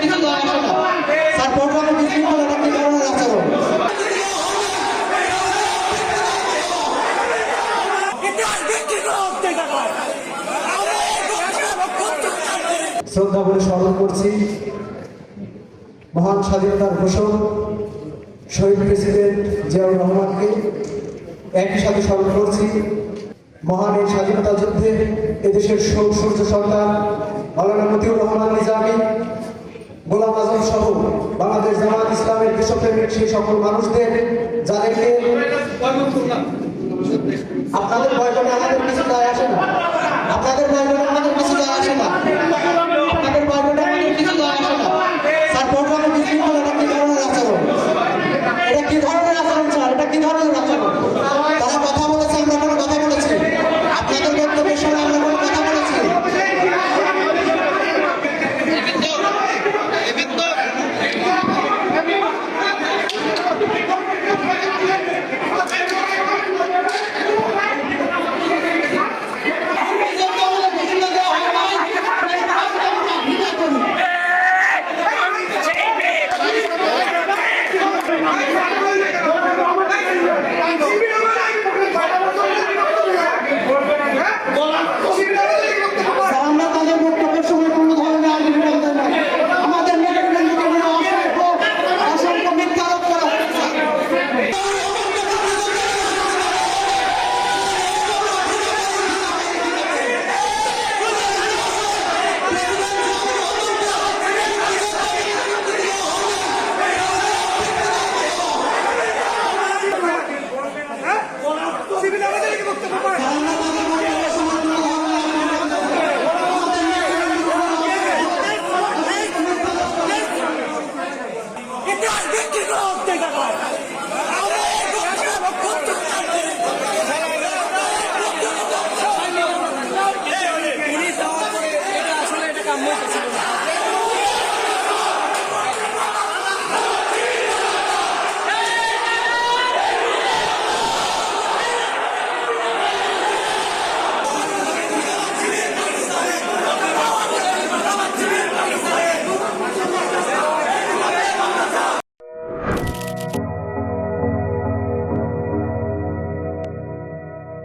কিছু দায় আসে না। স্যার প্রোগ্রামে বিশৃঙ্খলা একটি ধরনের আচরণ। শ্রদ্ধা করে স্মরণ করছি মহান স্বাধীনতার ঘোষক শহীদ প্রেসিডেন্ট জিয়াউর রহমানকে। একই সাথে স্মরণ করছি মহান এই স্বাধীনতা যুদ্ধে এদেশের সূর্য সন্তান মাওলানা মতিউর রহমান নিজামী, গোলাম আজম সহ বাংলাদেশ জামাত ইসলামের দেশপ্রেমিক সেই সকল মানুষদের যাদেরকে আপনাদের বয়কটে আমাদের কিছু দায় আসে না, আপনাদের বয়কটে আমাদের কিছু দায় আসে না।